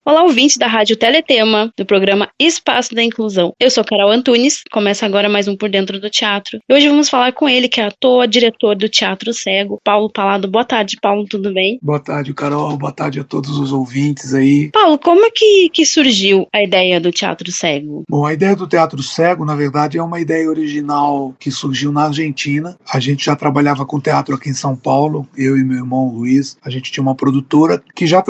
Olá, ouvintes da Rádio Teletema, do programa Espaço da Inclusão. Eu sou Carol Antunes, começa agora mais um Por Dentro do Teatro. E hoje vamos falar com ele, que é ator, diretor do Teatro Cego, Paulo Palado. Boa tarde, Paulo, tudo bem? Boa tarde, Carol. Boa tarde a todos os ouvintes aí. Paulo, como é que surgiu a ideia do Teatro Cego? Bom, a ideia do Teatro Cego, na verdade, é uma ideia original que surgiu na Argentina. A gente já trabalhava com teatro aqui em São Paulo, eu e meu irmão Luiz. A gente tinha uma produtora que já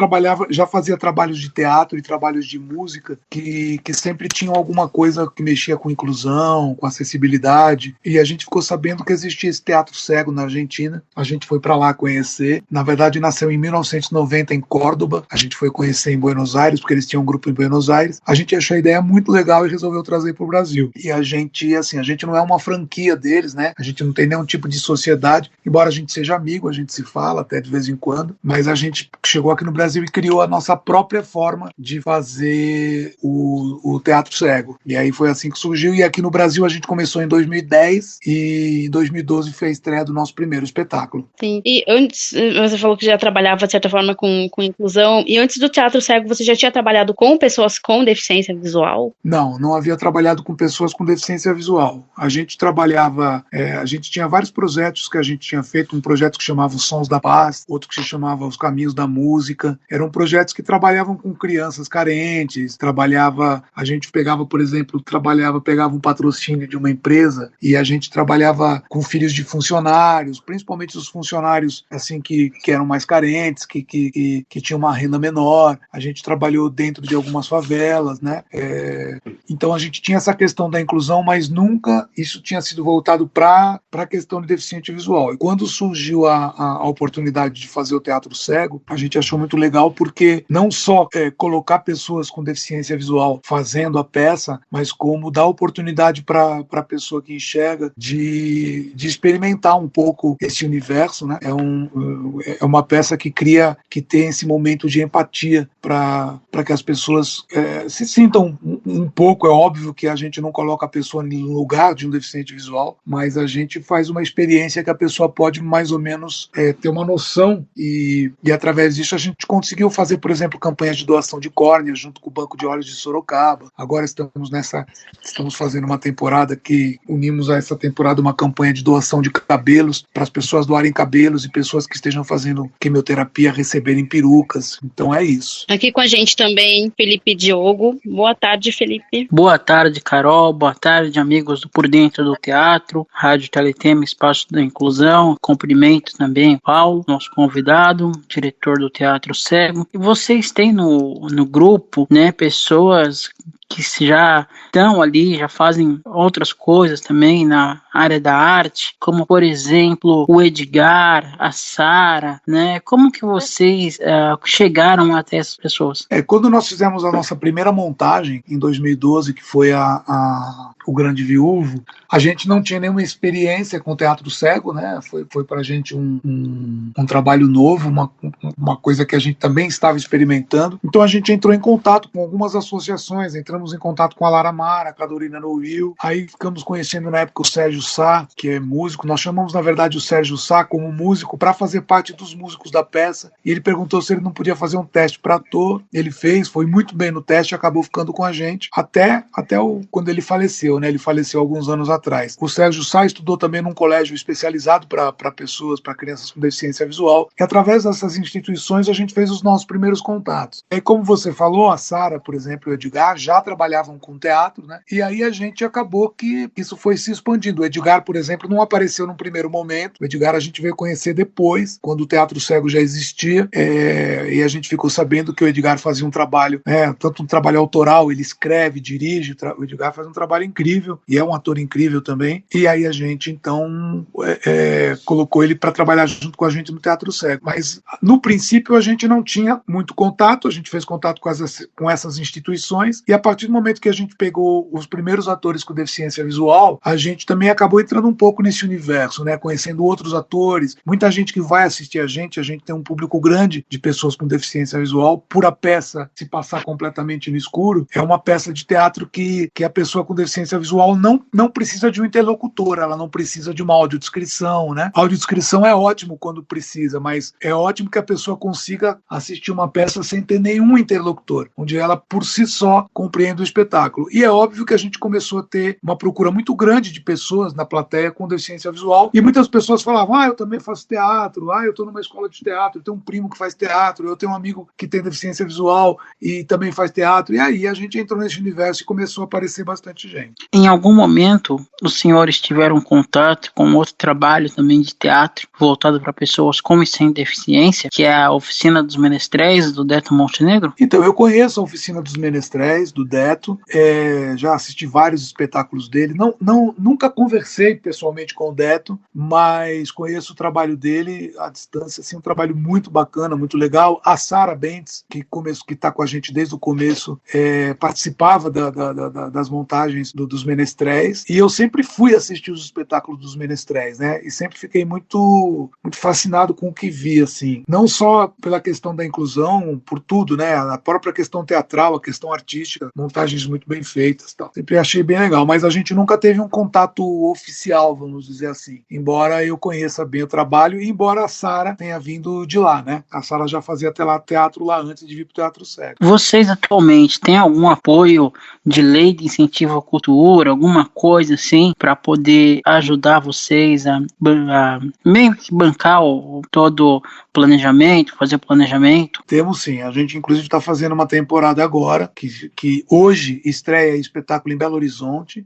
fazia trabalhos de teatro e trabalhos de música que sempre tinham alguma coisa que mexia com inclusão, com acessibilidade. E a gente ficou sabendo que existia esse Teatro Cego na Argentina. A gente foi para lá conhecer. Na verdade, nasceu em 1990 em Córdoba. A gente foi conhecer em Buenos Aires, porque eles tinham um grupo em Buenos Aires. A gente achou a ideia muito legal e resolveu trazer para o Brasil. E a gente não é uma franquia deles, né? A gente não tem nenhum tipo de sociedade, embora a gente seja amigo, a gente se fala até de vez em quando, mas a gente chegou aqui no Brasil e criou a nossa própria forma de fazer o Teatro Cego. E aí foi assim que surgiu, e aqui no Brasil a gente começou em 2010 e em 2012 fez a estreia do nosso primeiro espetáculo. Sim, e antes você falou que já trabalhava de certa forma com inclusão, e antes do Teatro Cego você já tinha trabalhado com pessoas com deficiência visual? Não havia trabalhado com pessoas com deficiência visual. A gente trabalhava, a gente tinha vários projetos que a gente tinha feito, um projeto que chamava Os Sons da Paz, outro que se chamava Os Caminhos da Música. Eram projetos que trabalhavam com crianças carentes, a gente pegava, por exemplo, pegava um patrocínio de uma empresa e a gente trabalhava com filhos de funcionários, principalmente os funcionários assim que eram mais carentes, que tinham uma renda menor. A gente trabalhou dentro de algumas favelas, né? Então a gente tinha essa questão da inclusão, mas nunca isso tinha sido voltado para a questão de deficiente visual. E quando surgiu a oportunidade de fazer o Teatro Cego, a gente achou muito legal, porque não só colocar pessoas com deficiência visual fazendo a peça, mas como dar oportunidade para a pessoa que enxerga de experimentar um pouco esse universo, né? É uma peça que tem esse momento de empatia para que as pessoas se sintam um pouco. É óbvio que a gente não coloca a pessoa no lugar de um deficiente visual, mas a gente faz uma experiência que a pessoa pode mais ou menos ter uma noção, e através disso a gente conseguiu fazer, por exemplo, campanhas de doação de córneas junto com o Banco de Olhos de Sorocaba. Agora estamos fazendo uma temporada que unimos a essa temporada uma campanha de doação de cabelos, para as pessoas doarem cabelos e pessoas que estejam fazendo quimioterapia receberem perucas. Então é isso. Aqui com a gente também, Felipe Diogo. Boa tarde, Felipe. Boa tarde, Carol. Boa tarde, amigos do Por Dentro do Teatro, Rádio Teletema, Espaço da Inclusão. Cumprimento também Paulo, nosso convidado, diretor do Teatro Cego. E vocês têm no grupo, né, pessoas que já estão ali, já fazem outras coisas também na área da arte, como, por exemplo, o Edgar, a Sara, né? Como que vocês chegaram até essas pessoas? Quando nós fizemos a nossa primeira montagem, em 2012, que foi o Grande Viúvo, a gente não tinha nenhuma experiência com o Teatro Cego, né? Foi para a gente um trabalho novo, uma coisa que a gente também estava experimentando. Então a gente entrou em contato com algumas associações, entramos em contato com a Lara Mara, com a Dorina Noil, aí ficamos conhecendo na época o Sérgio Sá, que é músico. Nós chamamos, na verdade, o Sérgio Sá como músico para fazer parte dos músicos da peça, e ele perguntou se ele não podia fazer um teste para ator. Ele fez, foi muito bem no teste e acabou ficando com a gente até quando ele faleceu, né? Ele faleceu alguns anos atrás. O Sérgio Sá estudou também num colégio especializado para crianças com deficiência visual, e através dessas instituições a gente fez os nossos primeiros contatos. E como você falou, a Sara, por exemplo, e o Edgar já trabalhavam com teatro, né? E aí a gente acabou que isso foi se expandindo. O Edgar, por exemplo, não apareceu num primeiro momento. O Edgar a gente veio conhecer depois, quando o Teatro Cego já existia, e a gente ficou sabendo que o Edgar fazia um trabalho, tanto um trabalho autoral, ele escreve, dirige. O Edgar faz um trabalho incrível e é um ator incrível também. E aí a gente então colocou ele para trabalhar junto com a gente no Teatro Cego. Mas no princípio a gente não tinha muito contato. A gente fez contato com essas instituições, e a partir do momento que a gente pegou os primeiros atores com deficiência visual, a gente também acabou entrando um pouco nesse universo, né? Conhecendo outros atores, muita gente que vai assistir a gente tem um público grande de pessoas com deficiência visual, por a peça se passar completamente no escuro, é uma peça de teatro que a pessoa com deficiência visual não precisa de um interlocutor, ela não precisa de uma audiodescrição, né? A audiodescrição é ótimo quando precisa, mas é ótimo que a pessoa consiga assistir uma peça sem ter nenhum interlocutor, onde ela por si só compreende o espetáculo. E é óbvio que a gente começou a ter uma procura muito grande de pessoas na plateia com deficiência visual, e muitas pessoas falavam, eu também faço teatro, eu estou numa escola de teatro, eu tenho um primo que faz teatro, eu tenho um amigo que tem deficiência visual e também faz teatro, e aí a gente entrou nesse universo e começou a aparecer bastante gente. Em algum momento, os senhores tiveram contato com outro trabalho também de teatro, voltado para pessoas com e sem deficiência, que é a Oficina dos Menestréis, do Deto Montenegro? Então, eu conheço a Oficina dos Menestréis, do Deto, já assisti vários espetáculos dele, nunca conversei pessoalmente com o Deto, mas conheço o trabalho dele à distância, assim, um trabalho muito bacana, muito legal. A Sara Bentes, que está com a gente desde o começo, participava das montagens dos Menestréis, e eu sempre fui assistir os espetáculos dos Menestréis, né? E sempre fiquei muito, muito fascinado com o que vi, assim, não só pela questão da inclusão, por tudo, né? A própria questão teatral, a questão artística, montagens muito bem feitas, tal. Sempre achei bem legal, mas a gente nunca teve um contato oficial, vamos dizer assim, embora eu conheça bem o trabalho e embora a Sara tenha vindo de lá, né? A Sara já fazia teatro lá antes de vir para o Teatro Cego. Vocês atualmente têm algum apoio de lei de incentivo à cultura, alguma coisa assim, para poder ajudar vocês a meio que bancar todo o planejamento, fazer planejamento? Temos sim, a gente inclusive está fazendo uma temporada agora, que hoje estreia espetáculo em Belo Horizonte,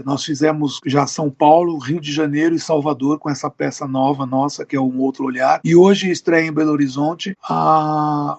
nós fizemos já São Paulo, Rio de Janeiro e Salvador com essa peça nova nossa, que é Um Outro Olhar, e hoje estreia em Belo Horizonte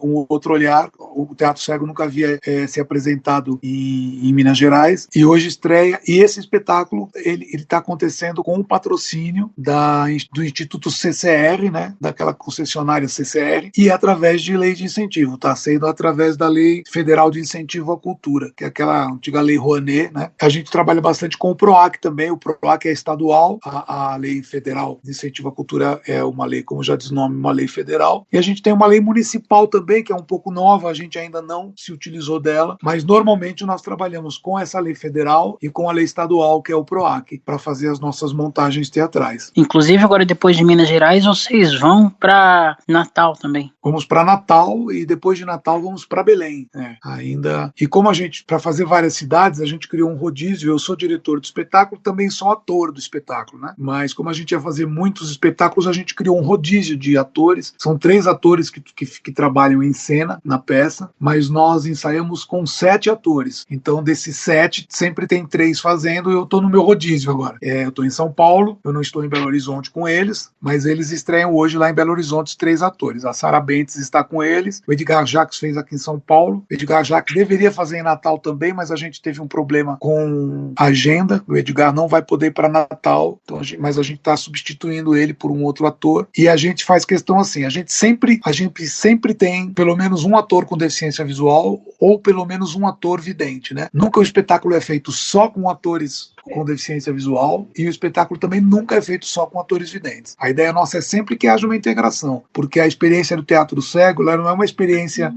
Um Outro Olhar. O Teatro Cego nunca havia se apresentado em Minas Gerais, e hoje estreia, e esse espetáculo ele está acontecendo com o patrocínio do Instituto CCR, né, daquela concessionária CCR, e através de lei de incentivo, está sendo através da Lei Federal de Incentivo à Cultura, que é aquela antiga Lei Rouanet, né? A gente trabalha bastante com o PROAC também, o PROAC é estadual, a Lei Federal de Incentivo à Cultura é uma lei, como já diz o nome, uma lei federal, e a gente tem uma lei municipal também, que é um pouco nova, a gente ainda não se utilizou dela, mas normalmente nós trabalhamos com essa lei federal e com a lei estadual, que é o PROAC, para fazer as nossas montagens teatrais. Inclusive, agora depois de Minas Gerais, vocês vão para Natal também. Vamos para Natal e depois de Natal vamos para Belém, ainda. E como a gente, para fazer várias cidades, a gente criou um rodízio. Eu sou diretor do espetáculo, também sou ator do espetáculo, né? Mas como a gente ia fazer muitos espetáculos, a gente criou um rodízio de atores. São 3 atores que trabalham em cena na peça, mas nós ensaiamos com 7 atores. Então, desses 7, sempre tem 3 fazendo. Eu estou no meu rodízio agora. Eu estou em São Paulo, eu não estou em Belo Horizonte com eles, mas eles estreiam hoje lá em Belo Horizonte os 3 atores. A Sara Bentes está com eles, o Edgar Jacques fez aqui em São Paulo. O Edgar Jacques deveria fazer em Natal também, mas a gente teve um problema com a agenda. O Edgar não vai poder ir para Natal, então mas a gente está substituindo ele por um outro ator. E a gente faz questão assim, a gente sempre tem pelo menos um ator com deficiência visual ou pelo menos um ator vidente, né? Nunca o espetáculo é feito só com atores com deficiência visual, e o espetáculo também nunca é feito só com atores videntes. A ideia nossa é sempre que haja uma integração, porque a experiência do Teatro Cego, ela não é uma experiência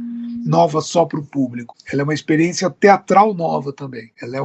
nova só para o público, ela é uma experiência teatral nova também. Ela é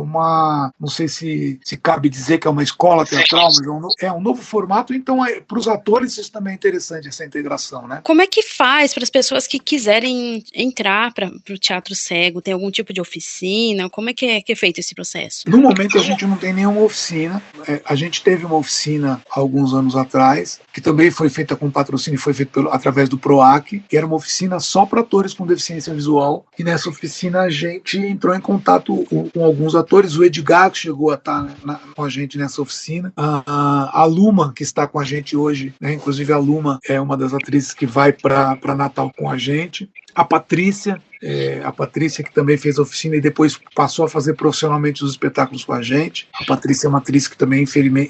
não sei se cabe dizer que é uma escola teatral, mas é um novo formato, então para os atores isso também é interessante, essa integração, né? Como é que faz para as pessoas que quiserem entrar para o Teatro Cego? Tem algum tipo de oficina? Como é que é feito esse processo? No momento a gente não tem nenhuma oficina. A gente teve uma oficina há alguns anos atrás, que também foi feita com patrocínio, foi feita através do PROAC, que era uma oficina só para atores com deficiência visual, e nessa oficina a gente entrou em contato com alguns atores. O Edgar chegou a estar com a gente nessa oficina, a Luma, que está com a gente hoje, né? Inclusive a Luma é uma das atrizes que vai para Natal com a gente, a Patrícia, a Patrícia, que também fez a oficina e depois passou a fazer profissionalmente os espetáculos com a gente. A Patrícia é uma atriz que também,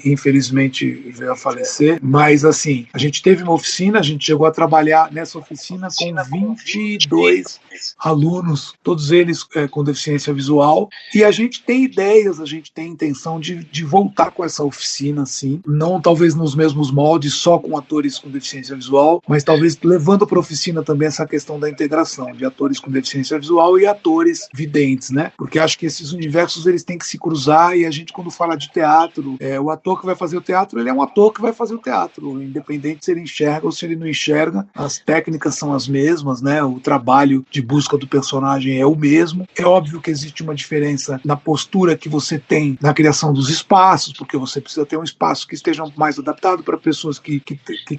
infelizmente, veio a falecer. Mas, assim, a gente teve uma oficina, a gente chegou a trabalhar nessa oficina com 22 alunos, todos eles com deficiência visual. E a gente tem ideias, a gente tem intenção de voltar com essa oficina, sim. Não talvez nos mesmos moldes, só com atores com deficiência visual, mas talvez levando para a oficina também essa questão da integração de atores com deficiência visual e atores videntes, né? Porque acho que esses universos eles têm que se cruzar, e a gente, quando fala de teatro, o ator que vai fazer o teatro, ele é um ator que vai fazer o teatro, independente se ele enxerga ou se ele não enxerga, as técnicas são as mesmas, né? O trabalho de busca do personagem é o mesmo. É óbvio que existe uma diferença na postura que você tem na criação dos espaços, porque você precisa ter um espaço que esteja mais adaptado para pessoas que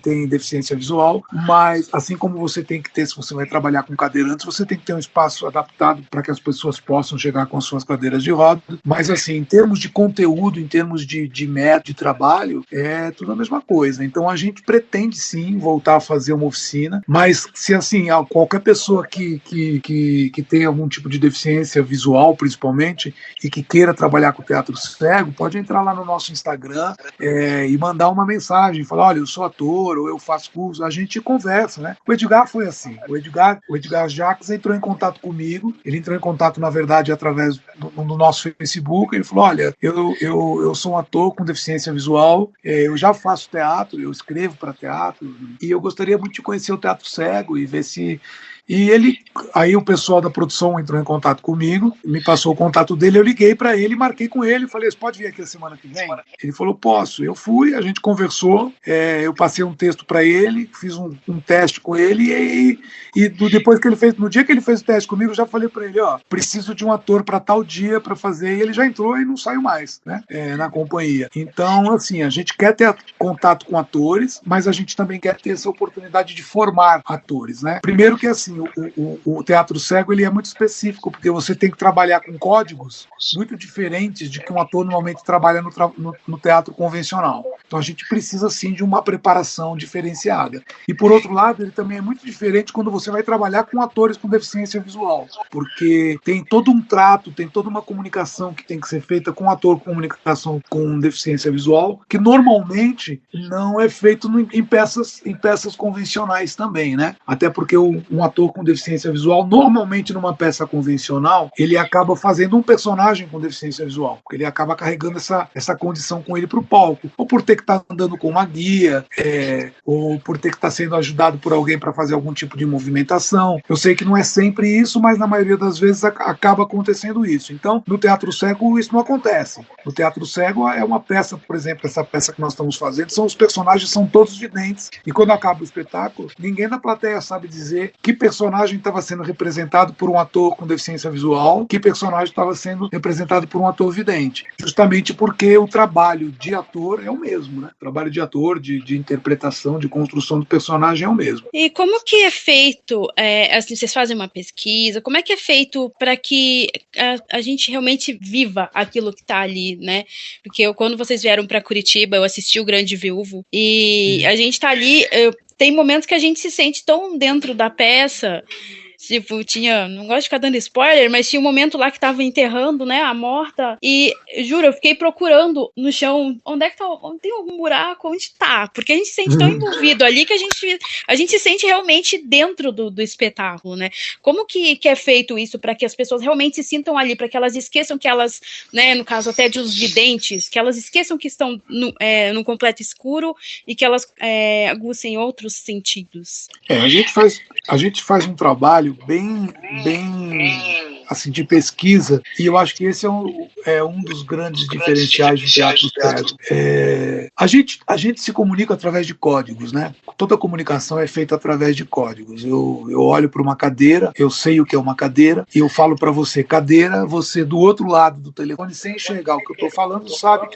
têm deficiência visual, mas assim como você tem que ter, se você vai trabalhar com cadeirantes, você tem que ter um espaço adaptado para que as pessoas possam chegar com as suas cadeiras de roda. Mas assim, em termos de conteúdo, em termos de método de trabalho, é tudo a mesma coisa. Então a gente pretende sim voltar a fazer uma oficina, mas se assim, qualquer pessoa que tem algum tipo de deficiência visual, principalmente, e que queira trabalhar com teatro cego, pode entrar lá no nosso Instagram e mandar uma mensagem, falar, olha, eu sou ator, ou eu faço curso, a gente conversa, né? O Edgar foi assim, o Edgar Jacques entrou em contato comigo, ele entrou em contato, na verdade, através do nosso Facebook, ele falou, olha, eu sou um ator com deficiência visual, eu já faço teatro, eu escrevo para teatro, e eu gostaria muito de conhecer o teatro cego e ver se... Aí o pessoal da produção entrou em contato comigo, me passou o contato dele, eu liguei para ele, marquei com ele, falei, você pode vir aqui a semana que vem? Ele falou, posso. Eu fui, a gente conversou, eu passei um texto para ele, fiz um teste com ele, depois que ele fez, no dia que ele fez o teste comigo, eu já falei para ele, preciso de um ator para tal dia para fazer, e ele já entrou e não saiu mais, né, na companhia. Então, assim, a gente quer ter contato com atores, mas a gente também quer ter essa oportunidade de formar atores, né? Primeiro que, assim, o teatro cego ele é muito específico, porque você tem que trabalhar com códigos muito diferentes de que um ator normalmente trabalha no teatro convencional. Então a gente precisa sim de uma preparação diferenciada. E por outro lado, ele também é muito diferente quando você vai trabalhar com atores com deficiência visual, porque tem todo um trato, tem toda uma comunicação que tem que ser feita com um ator com comunicação com deficiência visual, que normalmente não é feito em peças convencionais também, né? Até porque um ator com deficiência visual, normalmente numa peça convencional, ele acaba fazendo um personagem com deficiência visual, porque ele acaba carregando essa condição com ele para o palco, ou por ter que estar andando com uma guia, ou por ter que estar sendo ajudado por alguém para fazer algum tipo de movimentação. Eu sei que não é sempre isso, mas na maioria das vezes acaba acontecendo isso. Então, no teatro cego, isso não acontece. No teatro cego é uma peça, por exemplo, essa peça que nós estamos fazendo, os personagens são todos videntes, e quando acaba o espetáculo, ninguém na plateia sabe dizer que personagem estava sendo representado por um ator com deficiência visual, que personagem estava sendo representado por um ator vidente. Justamente porque o trabalho de ator é o mesmo, né? O trabalho de ator, de interpretação, de construção do personagem é o mesmo. E como que é feito, assim, vocês fazem uma pesquisa, como é que é feito para que a gente realmente viva aquilo que está ali, né? Porque quando vocês vieram para Curitiba, eu assisti o Grande Viúvo, e a gente está ali... Tem momentos que a gente se sente tão dentro da peça, tipo, não gosto de ficar dando spoiler, mas tinha um momento lá que tava enterrando, né, a morta, e, juro, eu fiquei procurando no chão, onde é que tá, onde tem algum buraco, onde tá, porque a gente se sente tão envolvido ali que a gente se sente realmente dentro do espetáculo, né, como que é feito isso para que as pessoas realmente se sintam ali, para que elas esqueçam que elas, né, no caso até de os videntes, que elas esqueçam que estão no completo escuro e que elas aguçem outros sentidos. A gente faz um trabalho bem assim, de pesquisa, e eu acho que esse é um dos grandes diferenciais do teatro cego. A gente se comunica através de códigos, né? Toda comunicação é feita através de códigos. Eu olho para uma cadeira, eu sei o que é uma cadeira, e eu falo para você, cadeira, você do outro lado do telefone, sem enxergar o que eu estou falando, sabe do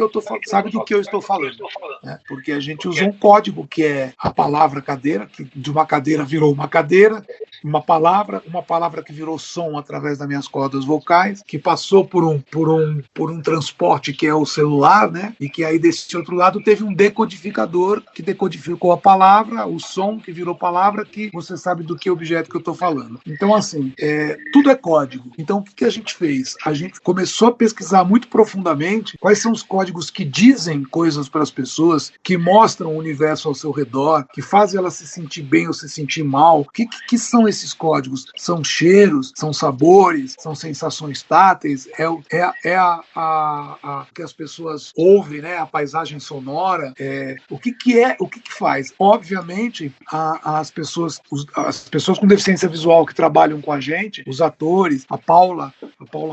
que eu estou falando, né? Porque a gente usa um código que é a palavra cadeira, que de uma cadeira virou uma cadeira, uma palavra que virou som através das minhas cordas vocais, que passou por um por um transporte que é o celular, né? E que aí desse outro lado teve um decodificador que decodificou a palavra, o som que virou palavra, que você sabe do que objeto que eu estou falando. Então, assim, tudo é código. Então, o que a gente fez? A gente começou a pesquisar muito profundamente quais são os códigos que dizem coisas para as pessoas, que mostram o universo ao seu redor, que fazem ela se sentir bem ou se sentir mal. O que são esses códigos? São cheiros, são sabores, são sensações táteis, que as pessoas ouvem, né? A paisagem sonora. O que faz? Obviamente, as pessoas com deficiência visual que trabalham com a gente, os atores, a Paula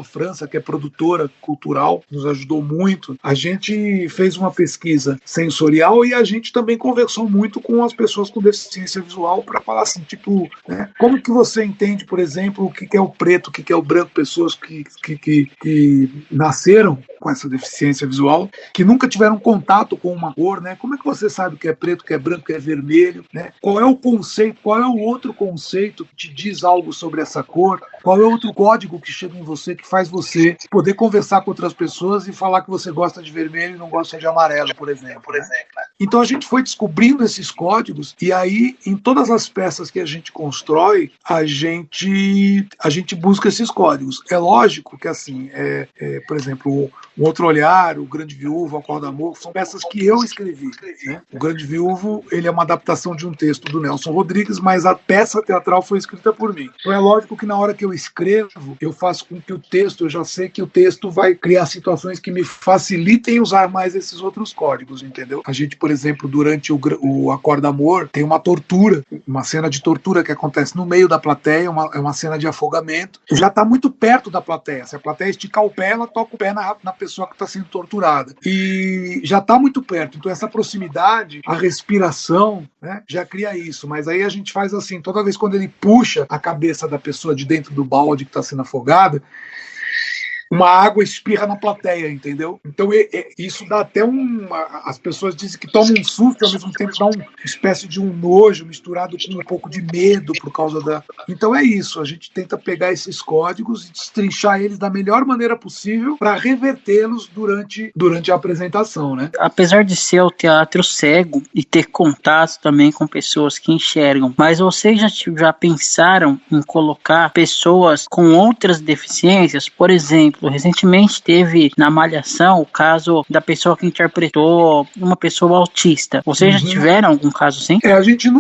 França, que é produtora cultural, nos ajudou muito. A gente fez uma pesquisa sensorial e a gente também conversou muito com as pessoas com deficiência visual para falar assim, tipo, né, como que você entende, por exemplo, o que é o preto, o que é o branco, pessoas que nasceram com essa deficiência visual, que nunca tiveram contato com uma cor, né? Como é que você sabe o que é preto, o que é branco, o que é vermelho, né? Qual é o conceito, qual é o outro conceito que te diz algo sobre essa cor? Qual é o outro código que chega em você que faz você poder conversar com outras pessoas e falar que você gosta de vermelho e não gosta de amarelo, por exemplo. Então a gente foi descobrindo esses códigos e aí em todas as peças que a gente constrói, a gente busca esses códigos. É lógico que assim, por exemplo, O Outro Olhar, O Grande Viúvo, A Corda Amor, são peças que eu escrevi, né? O Grande Viúvo, ele é uma adaptação de um texto do Nelson Rodrigues, mas a peça teatral foi escrita por mim. Então é lógico que na hora que eu escrevo, eu faço com que o texto, eu já sei que o texto vai criar situações que me facilitem usar mais esses outros códigos, entendeu? A gente, por exemplo, durante o A Corda Amor, tem uma tortura, uma cena de tortura que acontece no meio da plateia, é uma cena de afogamento. Já está muito perto da plateia. Se a plateia esticar o pé, ela toca o pé na pessoa que está sendo torturada. E já está muito perto. Então essa proximidade, a respiração, né, já cria isso. Mas aí a gente faz assim, toda vez quando ele puxa a cabeça da pessoa de dentro do balde que está sendo afogada, uma água espirra na plateia, entendeu? Então isso dá até as pessoas dizem que tomam um susto e ao mesmo tempo dá uma espécie de um nojo misturado com um pouco de medo por causa da... Então é isso, a gente tenta pegar esses códigos e destrinchar eles da melhor maneira possível para revertê-los durante a apresentação, né? Apesar de ser o teatro cego e ter contato também com pessoas que enxergam, mas vocês já pensaram em colocar pessoas com outras deficiências? Por exemplo, recentemente teve na Malhação o caso da pessoa que interpretou uma pessoa autista. Vocês já tiveram algum caso assim?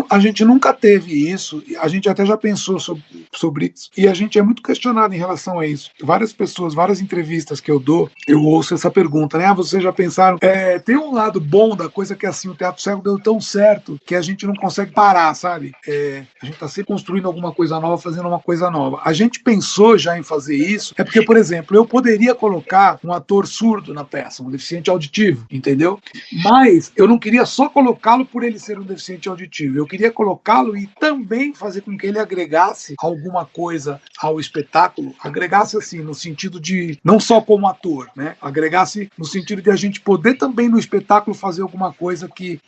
A gente nunca teve isso. A gente até já pensou sobre isso. E a gente é muito questionado em relação a isso. Várias pessoas, várias entrevistas que eu dou, eu ouço essa pergunta, né? Vocês já pensaram? Tem um lado bom da coisa que assim, o teatro cego deu tão certo que a gente não consegue parar, sabe? A gente está sempre construindo alguma coisa nova, fazendo uma coisa nova. A gente pensou já em fazer isso, porque, por exemplo, eu poderia colocar um ator surdo na peça, um deficiente auditivo, entendeu? Mas eu não queria só colocá-lo por ele ser um deficiente auditivo, eu queria colocá-lo e também fazer com que ele agregasse alguma coisa ao espetáculo, agregasse assim, no sentido de, não só como ator, né? Agregasse no sentido de a gente poder também no espetáculo fazer alguma coisa que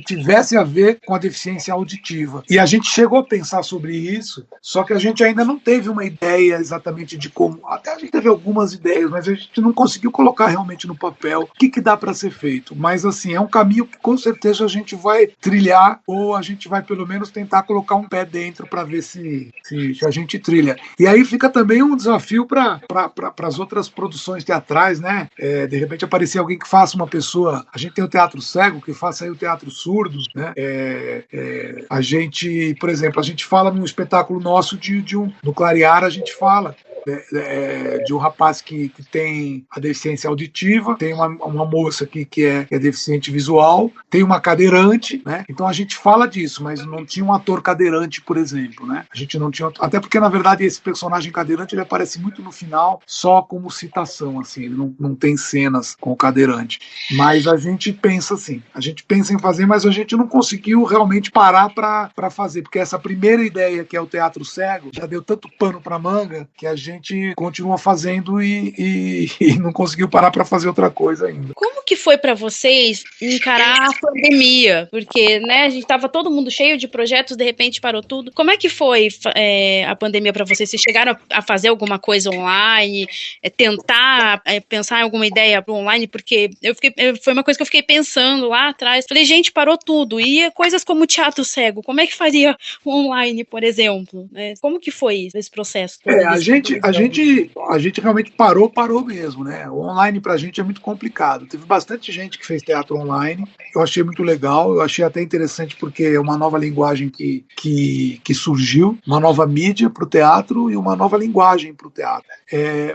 tivesse a ver com a deficiência auditiva. E a gente chegou a pensar sobre isso, só que a gente ainda não teve uma ideia exatamente de como, até a gente teve algumas ideias, mas a gente não conseguiu colocar realmente no papel o que dá para ser feito. Mas assim, é um caminho que com certeza a gente vai trilhar, ou a gente vai pelo menos tentar colocar um pé dentro para ver se a gente trilha. E aí fica também um desafio para as outras produções teatrais, né? De repente aparecer alguém que faça uma pessoa. A gente tem o teatro cego, que faça aí o teatro surdo, né? A gente, por exemplo, a gente fala num espetáculo nosso do Clarear, a gente fala de um rapaz que tem a deficiência auditiva, tem uma moça que é deficiente visual, tem uma cadeirante, né? Então a gente fala disso, mas não tinha um ator cadeirante, por exemplo, né? A gente não tinha, até porque na verdade esse personagem cadeirante ele aparece muito no final, só como citação, assim, ele não tem cenas com o cadeirante. Mas a gente pensa assim, a gente pensa em fazer, mas a gente não conseguiu realmente parar para fazer, porque essa primeira ideia que é o teatro cego já deu tanto pano para manga que a gente gente continua fazendo e não conseguiu parar para fazer outra coisa ainda. Como que foi para vocês encarar a pandemia? Porque, né, a gente tava todo mundo cheio de projetos, de repente parou tudo. Como é que foi a pandemia para vocês? Vocês chegaram a fazer alguma coisa online, tentar pensar em alguma ideia pro online? Porque foi uma coisa que eu fiquei pensando lá atrás. Falei, gente, parou tudo. E coisas como teatro cego, como é que faria online, por exemplo? Como que foi esse processo? A gente realmente parou mesmo, né? O online pra gente é muito complicado. Teve bastante gente que fez teatro online. Eu achei muito legal, eu achei até interessante porque é uma nova linguagem que surgiu, uma nova mídia para o teatro e uma nova linguagem para o teatro.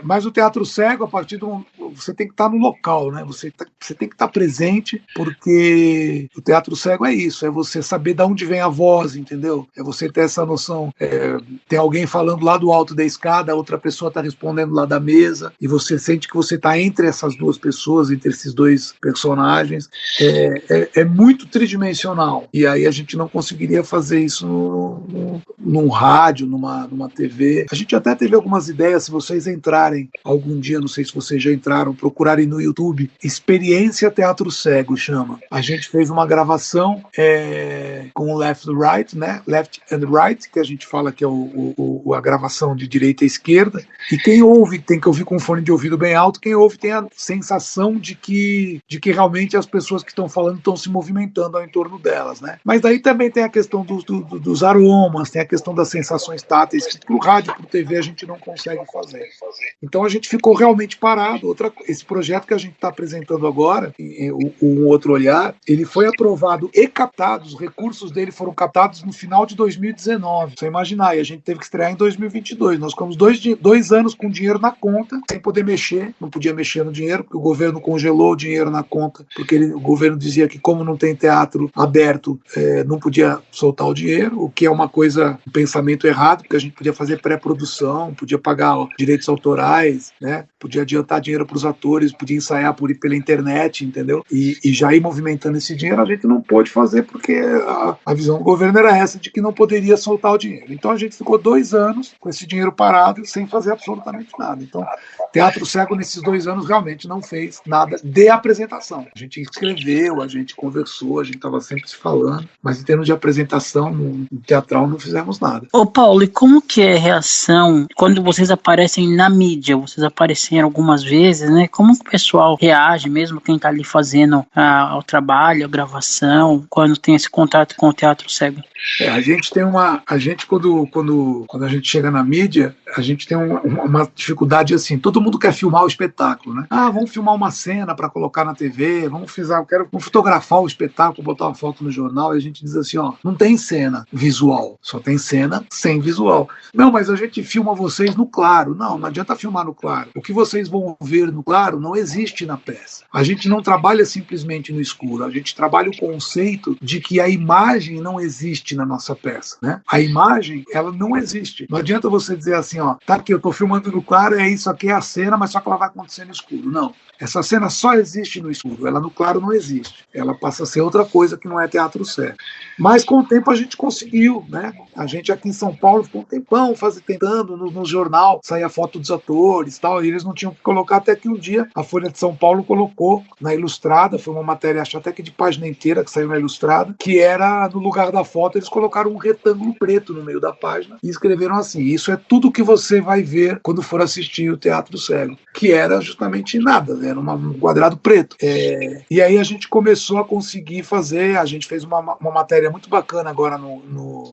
Mas o teatro cego, a partir do você tem que estar no local, né? Você tem que estar presente, porque o teatro cego é isso, é você saber de onde vem a voz, entendeu? É você ter essa noção. Tem alguém falando lá do alto da escada, a outra pessoa está respondendo lá da mesa, e você sente que você está entre essas duas pessoas, entre esses dois personagens. É muito tridimensional. E aí a gente não conseguiria fazer isso num rádio, numa TV. A gente até teve algumas ideias, se vocês entrarem algum dia, não sei se vocês já entraram, procurarem no YouTube, Experiência Teatro Cego chama. A gente fez uma gravação com o Left and Right, né? Left and Right, que a gente fala que é a gravação de direita e esquerda. E quem ouve, tem que ouvir com fone de ouvido bem alto, quem ouve tem a sensação de que realmente as pessoas que estão falando estão se movimentando ao entorno delas, né? Mas daí também tem a questão dos aromas, tem a questão das sensações táteis, que pro rádio, pro TV a gente não consegue fazer. Então a gente ficou realmente parado. Esse projeto que a gente está apresentando agora, o Outro Olhar, ele foi aprovado e captado, os recursos dele foram captados no final de 2019. Você imaginar, e a gente teve que estrear em 2022. Nós ficamos 2 anos com dinheiro na conta, sem poder mexer, não podia mexer no dinheiro, porque o governo congelou o dinheiro na conta, porque o governo dizia que como não tem teatro aberto, não podia soltar o dinheiro, o que é uma coisa, um pensamento errado, porque a gente podia fazer pré-produção, podia pagar direitos autorais, né? Podia adiantar dinheiro para os atores, podia ensaiar pela internet, entendeu? E já ir movimentando esse dinheiro, a gente não pôde fazer porque a visão do governo era essa, de que não poderia soltar o dinheiro. Então a gente ficou 2 anos com esse dinheiro parado, sem fazer absolutamente nada. Então, Teatro Cego, nesses 2 anos, realmente não fez nada de apresentação. A gente escreveu, a gente conversou, a gente estava sempre se falando, mas em termos de apresentação, no teatral, não fizemos nada. Ô Paulo, e como que é a reação quando vocês aparecem na mídia? Vocês apareceram algumas vezes, né? Como que o pessoal reage, mesmo quem está ali fazendo o trabalho, a gravação, quando tem esse contato com o Teatro Cego? A gente tem quando a gente chega na mídia, a gente tem uma dificuldade assim, todo mundo quer filmar o espetáculo, né? Vamos filmar uma cena para colocar na TV, vamos fotografar o espetáculo, botar uma foto no jornal, e a gente diz assim, não tem cena visual, só tem cena sem visual. Não, mas a gente filma vocês no claro. Não adianta filmar no claro. O que vocês vão ver no claro não existe na peça. A gente não trabalha simplesmente no escuro, a gente trabalha o conceito de que a imagem não existe na nossa peça, né? A imagem, ela não existe. Não adianta você dizer assim, tá aqui, eu tô filmando no claro, isso aqui é a cena, mas só que ela vai acontecer no escuro. Não. Essa cena só existe no escuro, ela no claro não existe. Ela passa a ser outra coisa que não é teatro cego. Mas com o tempo a gente conseguiu, né? A gente aqui em São Paulo ficou um tempão tentando no jornal sair a foto dos atores e tal, e eles não tinham que colocar, até que um dia a Folha de São Paulo colocou na Ilustrada, foi uma matéria, acho até que de página inteira, que saiu na Ilustrada, que era, no lugar da foto, eles colocaram um retângulo preto no meio da página e escreveram assim: isso é tudo que você vai ver quando for assistir o Teatro Cego, que era justamente nada, né? Era um quadrado preto. E aí a gente começou a conseguir fazer, a gente fez uma matéria muito bacana agora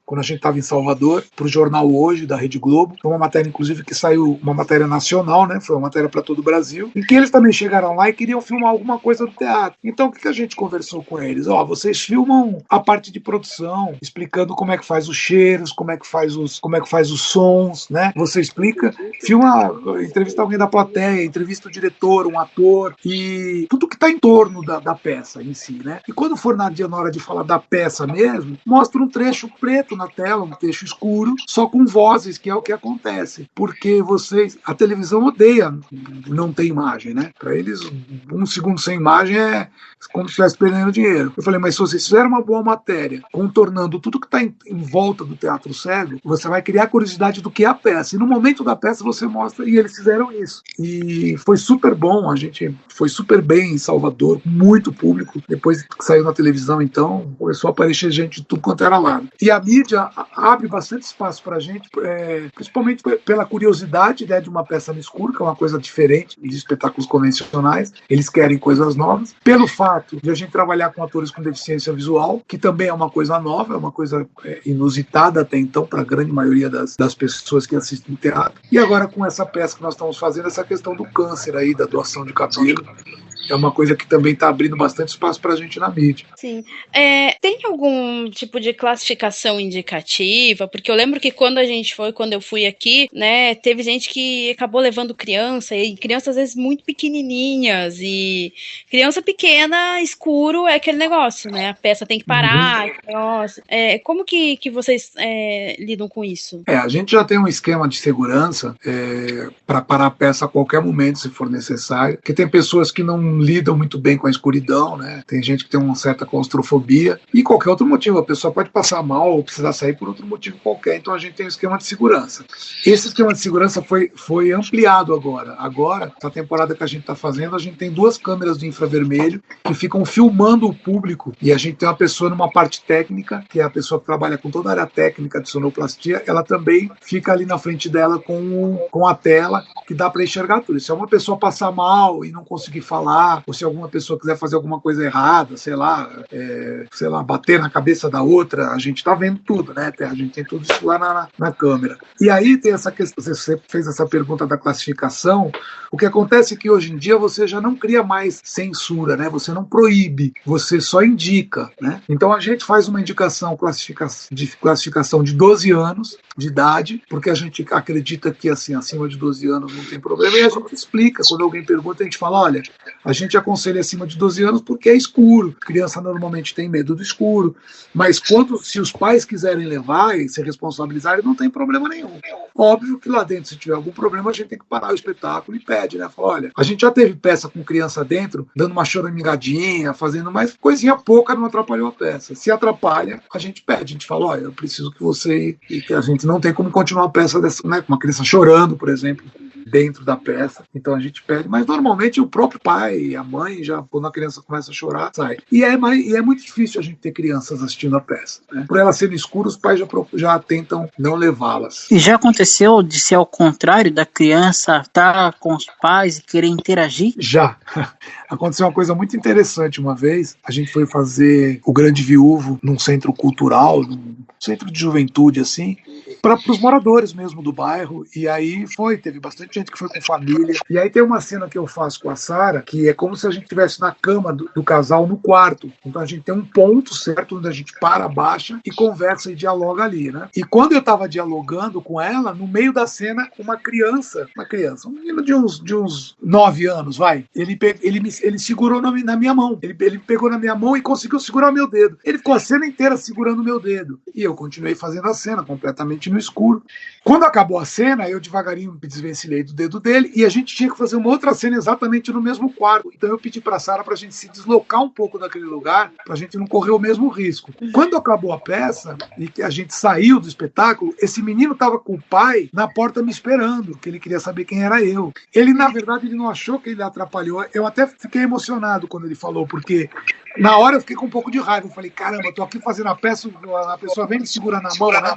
quando a gente estava em Salvador, para o Jornal Hoje, da Rede Globo. Foi uma matéria, inclusive, que saiu, uma matéria nacional, né? Foi uma matéria para todo o Brasil, em que eles também chegaram lá e queriam filmar alguma coisa do teatro. Então, o que a gente conversou com eles? Vocês filmam a parte de produção, explicando como é que faz os cheiros, como é que faz os sons, né? Você explica, filma, entrevista alguém da plateia, entrevista o diretor, um ator, e tudo que está em torno da peça em si, né? E quando for na hora de falar da peça mesmo, mostra um trecho preto na tela, um trecho escuro, só com vozes, que é o que acontece. Porque a televisão odeia não ter imagem, né? Para eles, 1 segundo sem imagem é como se estivesse perdendo dinheiro. Eu falei, mas se vocês fizerem uma boa matéria, contornando tudo que está em volta do Teatro Cego, você vai criar curiosidade do que é a peça. E no momento da peça você mostra, e eles fizeram isso. E foi super bom, a gente foi super bem em Salvador, muito público. Depois que saiu na televisão, então, começou a aparecer gente de tudo quanto era lado. E a mídia abre bastante espaço para a gente, principalmente pela curiosidade, né, de uma peça no escuro, que é uma coisa diferente de espetáculos convencionais. Eles querem coisas novas. Pelo fato de a gente trabalhar com atores com deficiência visual, que também é uma coisa nova, é uma coisa inusitada até então para a grande maioria das pessoas que assistem teatro. E agora com essa peça que nós estamos fazendo, essa questão do câncer aí, da doação de cabelo, é uma coisa que também está abrindo bastante espaço para a gente na mídia. Sim. Tem algum tipo de classificação indicativa? Porque eu lembro que quando eu fui aqui, né, teve gente que acabou levando criança, e crianças às vezes muito pequenininhas, e criança pequena, escuro, é aquele negócio, né? A peça tem que parar, como que vocês lidam com isso? A gente já tem um esquema de segurança para parar a peça a qualquer momento, se for necessário, porque tem pessoas que não lidam muito bem com a escuridão, né? Tem gente que tem uma certa claustrofobia e qualquer outro motivo, a pessoa pode passar mal ou precisar sair por outro motivo qualquer, então a gente tem um esquema de segurança. Esse esquema de segurança foi ampliado agora. Agora, essa temporada que a gente está fazendo, a gente tem 2 câmeras de infravermelho que ficam filmando o público, e a gente tem uma pessoa numa parte técnica, que é a pessoa que trabalha com toda a área técnica de sonoplastia, ela também fica ali na frente dela com a tela, que dá para enxergar tudo. Se uma pessoa passar mal e não conseguir falar, ou se alguma pessoa quiser fazer alguma coisa errada, sei lá, bater na cabeça da outra, a gente está vendo tudo, né? A gente tem tudo isso lá na câmera. E aí tem essa questão, você fez essa pergunta da classificação, o que acontece é que hoje em dia você já não cria mais censura, né? Você não proíbe, você só indica, né? Então a gente faz uma indicação de classificação de 12 anos de idade, porque a gente acredita que assim, acima de 12 anos não tem problema, e a gente explica, quando alguém pergunta, a gente fala, olha, a gente aconselha acima de 12 anos porque é escuro, criança normalmente tem medo do escuro, mas se os pais quiserem levar e se responsabilizarem, não tem problema nenhum. Óbvio que lá dentro, se tiver algum problema, a gente tem que parar o espetáculo e pede, né? Fala, olha, a gente já teve peça com criança dentro, dando uma choramingadinha, fazendo mais coisinha pouca, não atrapalhou a peça. Se atrapalha, a gente pede, a gente fala, olha, eu preciso que você... E que a gente não tem como continuar a peça dessa, né? Com uma criança chorando, por exemplo, dentro da peça, então a gente pede, mas normalmente o próprio pai, a mãe, já quando a criança começa a chorar, sai. E é muito difícil a gente ter crianças assistindo a peça, né? Por elas serem escuras, os pais já tentam não levá-las. E já aconteceu de ser ao contrário, da criança estar com os pais e querer interagir? Já. Aconteceu uma coisa muito interessante uma vez, a gente foi fazer O Grande Viúvo num centro cultural, num centro de juventude, assim, para os moradores mesmo do bairro, e aí teve bastante gente que foi com família, e aí tem uma cena que eu faço com a Sara, que é como se a gente estivesse na cama do casal no quarto, então a gente tem um ponto certo onde a gente para, baixa e conversa e dialoga ali, né? E quando eu estava dialogando com ela, no meio da cena, uma criança, um menino de uns 9 anos, ele segurou na minha mão, ele pegou na minha mão e conseguiu segurar o meu dedo, ele ficou a cena inteira segurando o meu dedo, e eu continuei fazendo a cena completamente no escuro. Quando acabou a cena, eu devagarinho me desvencilhei do dedo dele e a gente tinha que fazer uma outra cena exatamente no mesmo quarto. Então eu pedi para a Sara para a gente se deslocar um pouco daquele lugar, para a gente não correr o mesmo risco. Quando acabou a peça e que a gente saiu do espetáculo, esse menino estava com o pai na porta me esperando, que ele queria saber quem era eu. Ele, na verdade, ele não achou que ele atrapalhou. Eu até fiquei emocionado quando ele falou, porque na hora eu fiquei com um pouco de raiva. Eu falei, caramba, eu tô aqui fazendo a peça, a pessoa vem me segurar na mão, né?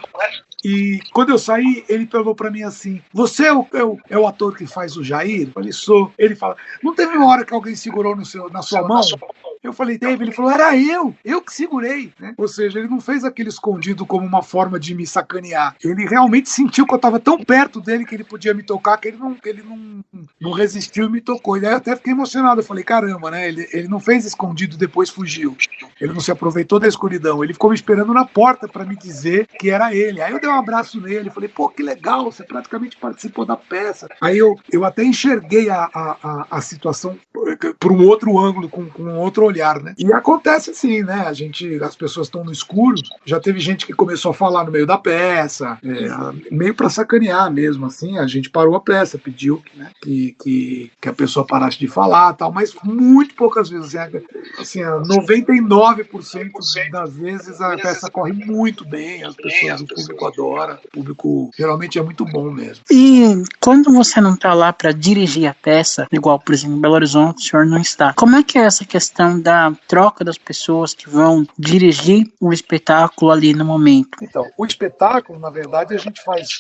E quando eu saí, ele falou pra mim assim, você é o ator que faz o Jair? Eu falei, sou. Ele fala, não teve uma hora que alguém segurou na sua mão? Eu falei, teve? Ele falou, era eu que segurei, né? Ou seja, ele não fez aquele escondido como uma forma de me sacanear. Ele realmente sentiu que eu estava tão perto dele que ele podia me tocar, que ele não resistiu e me tocou. E daí eu até fiquei emocionado. Eu falei, caramba, né? Ele não fez escondido e depois fugiu. Ele não se aproveitou da escuridão. Ele ficou me esperando na porta para me dizer que era ele. Aí eu dei um abraço nele, falei, pô, que legal, você praticamente participou da peça. Aí eu até enxerguei a situação por um outro ângulo, com um outro olhar, né? E acontece assim, né? As pessoas estão no escuro, já teve gente que começou a falar no meio da peça, meio para sacanear mesmo, assim, a gente parou a peça, pediu, né, que a pessoa parasse de falar, tal, mas muito poucas vezes, assim, 99% das vezes a peça corre muito bem, as pessoas, o público adora, o público geralmente é muito bom mesmo. E quando você não está lá para dirigir a peça, igual, por exemplo, em Belo Horizonte, o senhor não está, como é que é essa questão da troca das pessoas que vão dirigir o espetáculo ali no momento? Então, o espetáculo, na verdade, a gente faz,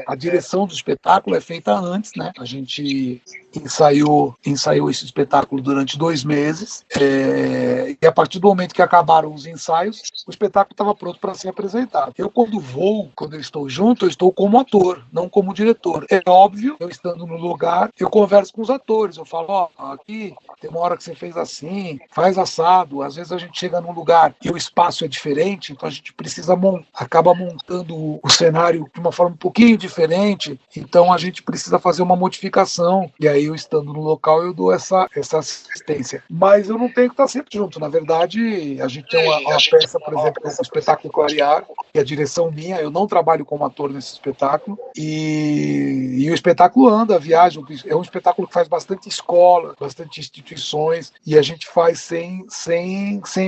a direção do espetáculo é feita antes, né? A gente ensaiou esse espetáculo durante 2 meses, e a partir do momento que acabaram os ensaios, o espetáculo estava pronto para ser apresentado. Eu, quando eu estou junto, eu estou como ator, não como diretor. É óbvio, eu estando no lugar, eu converso com os atores, eu falo, aqui tem uma hora que você fez assim, faz assado, às vezes a gente chega num lugar e o espaço é diferente, então a gente precisa acaba montando o cenário de uma forma um pouquinho diferente, então a gente precisa fazer uma modificação, e aí eu estando no local eu dou essa assistência. Mas eu não tenho que estar sempre junto, na verdade a gente tem uma peça, por exemplo, o espetáculo Clarear, que é a direção minha, eu não trabalho como ator nesse espetáculo, e o espetáculo anda, viaja, é um espetáculo que faz bastante escola, bastante instituições, e a gente faz sem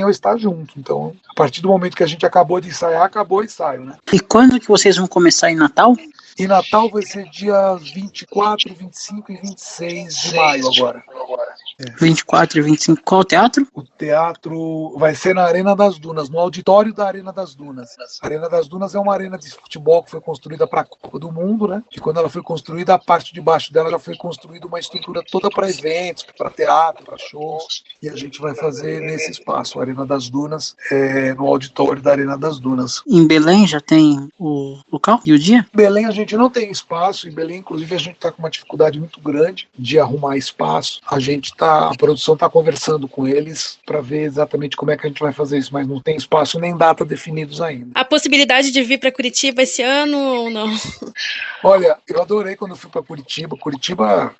eu estar junto. Então, a partir do momento que a gente acabou de ensaiar, acabou o ensaio, né? E quando que vocês vão começar em Natal? E Natal vai ser dia 24, 25 e 26 de maio agora. 24 e 25, qual o teatro? O teatro vai ser na Arena das Dunas, no auditório da Arena das Dunas. A Arena das Dunas é uma arena de futebol que foi construída para a Copa do Mundo, né? E quando ela foi construída, a parte de baixo dela já foi construída uma estrutura toda para eventos, para teatro, para shows. E a gente vai fazer nesse espaço, a Arena das Dunas, no auditório da Arena das Dunas. Em Belém já tem o local e o dia? Em Belém a gente não tem espaço. Em Belém, inclusive, a gente está com uma dificuldade muito grande de arrumar espaço. A produção está conversando com eles para ver exatamente como é que a gente vai fazer isso, mas não tem espaço nem data definidos ainda. A possibilidade de vir para Curitiba esse ano ou não? Olha, eu adorei quando eu fui para Curitiba. Curitiba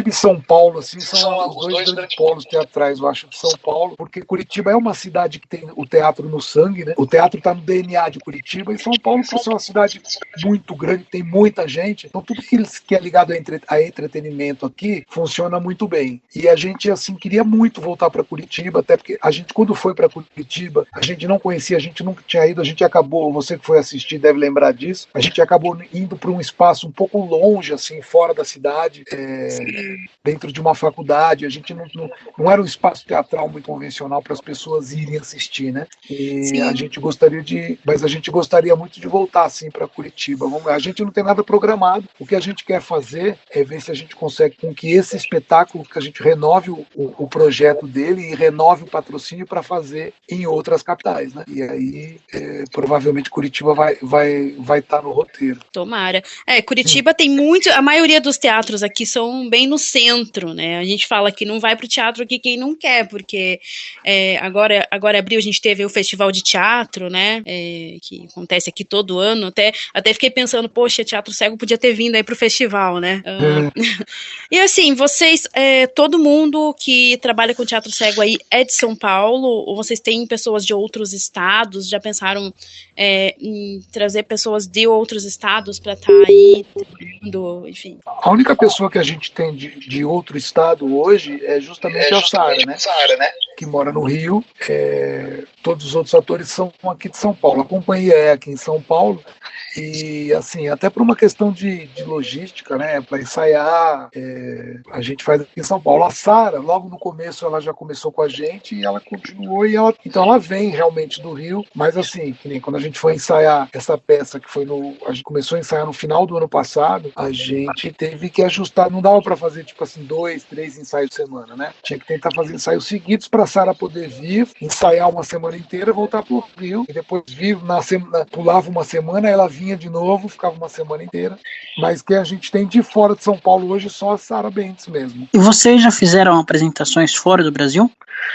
e São Paulo, assim, são os dois grandes polos teatrais, eu acho, de São Paulo, porque Curitiba é uma cidade que tem o teatro no sangue, né? O teatro está no DNA de Curitiba, e São Paulo, por ser uma cidade muito grande, tem muita gente, então tudo que é ligado a entretenimento aqui funciona muito bem. E a gente, assim, queria muito voltar para Curitiba, até porque a gente, quando foi para Curitiba, a gente não conhecia, a gente nunca tinha ido, a gente acabou, você que foi assistir deve lembrar disso, a gente acabou indo para um espaço um pouco longe, assim, fora da cidade, dentro de uma faculdade, a gente não era um espaço teatral muito convencional para as pessoas irem assistir, né? E Sim. a gente gostaria muito de voltar, assim, para Curitiba. A gente não tem nada programado, o que a gente quer fazer é ver se a gente consegue com que esse espetáculo, que a gente renove o projeto dele e renove o patrocínio para fazer em outras capitais, né? E aí, provavelmente Curitiba vai estar no roteiro. Tomara. Curitiba tem muito, a maioria dos teatros aqui são bem no centro, né? A gente fala que não vai pro teatro aqui quem não quer, porque agora em abril a gente teve o Festival de Teatro, né? Que acontece aqui todo ano. Até fiquei pensando, poxa, Teatro Cego podia ter vindo aí pro festival, né? E assim, vocês, todo mundo que trabalha com Teatro Cego aí é de São Paulo, ou vocês têm pessoas de outros estados? Já pensaram em trazer pessoas de outros estados para estar aí, enfim? A única pessoa que a gente tem de outro estado hoje é justamente a Sara, né? que mora no Rio, todos os outros atores são aqui de São Paulo. A companhia é aqui em São Paulo, e assim, até por uma questão de logística, né, para ensaiar, a gente faz aqui em São Paulo. A Sara, logo no começo, ela já começou com a gente e ela continuou, então ela vem realmente do Rio, mas assim, que nem quando a gente foi ensaiar essa peça, a gente começou a ensaiar no final do ano passado, a gente teve que ajustar, não dava para fazer tipo assim 2, 3 ensaios por semana, né? Tinha que tentar fazer ensaios seguidos para a Sara poder vir, ensaiar uma semana inteira, voltar pro Rio e depois vir pulava uma semana, ela vinha de novo, ficava uma semana inteira. Mas que a gente tem de fora de São Paulo hoje só a Sara Bentes mesmo. E vocês já fizeram apresentações fora do Brasil?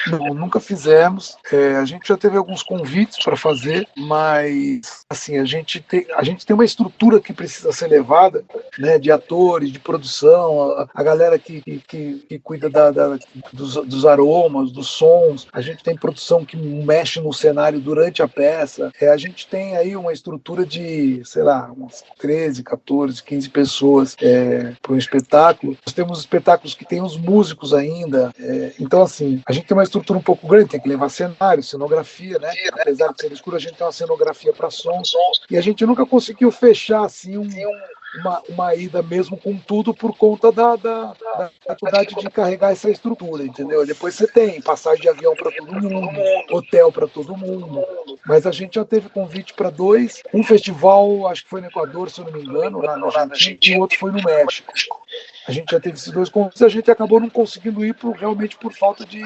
Não, nunca fizemos. A gente já teve alguns convites para fazer, mas assim, a gente tem uma estrutura que precisa ser levada, né, de atores, de produção, a galera que cuida dos aromas, dos sons. A gente tem produção que mexe no cenário durante a peça. A gente tem aí uma estrutura de, sei lá, umas 13, 14, 15 pessoas para um espetáculo. Nós temos espetáculos que tem os músicos ainda. Então, assim, a gente tem uma estrutura um pouco grande, tem que levar cenário, cenografia, né? Apesar de ser escuro, a gente tem uma cenografia para sons. E a gente nunca conseguiu fechar assim uma ida mesmo com tudo por conta da dificuldade de carregar essa estrutura, entendeu? Depois você tem passagem de avião para todo mundo, hotel para todo mundo, mas a gente já teve convite para 2, um festival, acho que foi no Equador, se eu não me engano, lá na Argentina, e o outro foi no México. A gente já teve esses 2 convites, a gente acabou não conseguindo ir realmente por falta de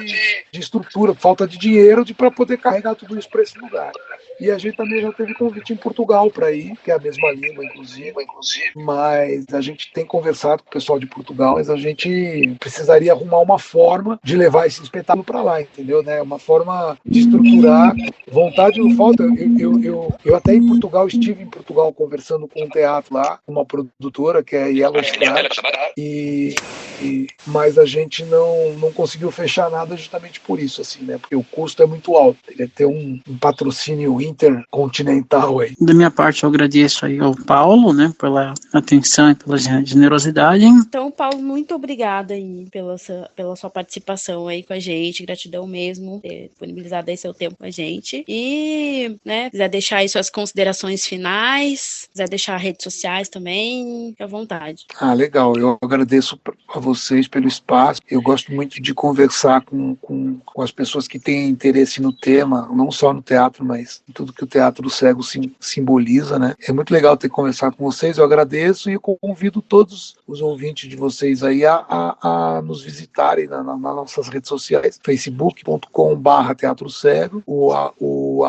estrutura, falta de dinheiro para poder carregar tudo isso para esse lugar. E a gente também já teve convite em Portugal para ir, que é a mesma língua, inclusive, mas a gente tem conversado com o pessoal de Portugal, mas a gente precisaria arrumar uma forma de levar esse espetáculo para lá, entendeu? Né? Uma forma de estruturar. Vontade não falta. Eu até em Portugal, estive em Portugal conversando com um teatro lá, uma produtora, que é a Yellow Star, mas a gente não conseguiu fechar nada justamente por isso, assim, né? Porque o custo é muito alto. Ele ter um patrocínio intercontinental aí. Da minha parte, eu agradeço aí ao Paulo, né, pela atenção e pela generosidade. Então, Paulo, muito obrigada aí pela sua participação aí com a gente. Gratidão mesmo ter disponibilizado aí seu tempo com a gente. E, né, quiser deixar aí suas considerações finais, quiser deixar redes sociais também, fique à vontade. Legal. Eu agradeço a vocês pelo espaço. Eu gosto muito de conversar com as pessoas que têm interesse no tema, não só no teatro, mas em tudo que o Teatro Cego simboliza, né? É muito legal ter conversado com vocês, eu agradeço e convido todos os ouvintes de vocês aí a nos visitarem nas nossas redes sociais, facebook.com/Teatro Cego, o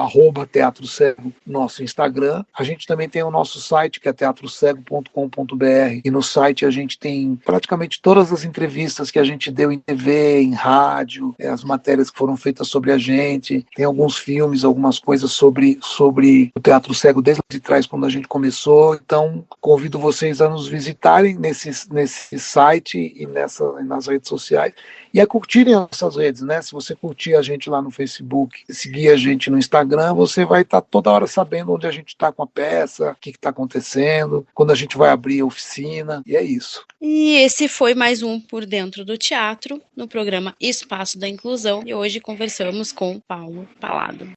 @Teatro Cego, nosso Instagram. A gente também tem o nosso site, que é teatrocego.com.br, e no site a gente tem praticamente todas as entrevistas que a gente deu em TV, em rádio, as matérias que foram feitas sobre a gente, tem alguns filmes, algumas coisas sobre o Teatro Cego desde trás, quando a gente começou. Então, convido vocês a nos visitarem nesse site e nas redes sociais e a curtirem essas redes, né? Se você curtir a gente lá no Facebook, seguir a gente no Instagram, você vai estar toda hora sabendo onde a gente está com a peça, o que está acontecendo, quando a gente vai abrir a oficina, e é isso. E esse foi mais um Por Dentro do Teatro, no programa Espaço da Inclusão, e hoje conversamos com Paulo Palado.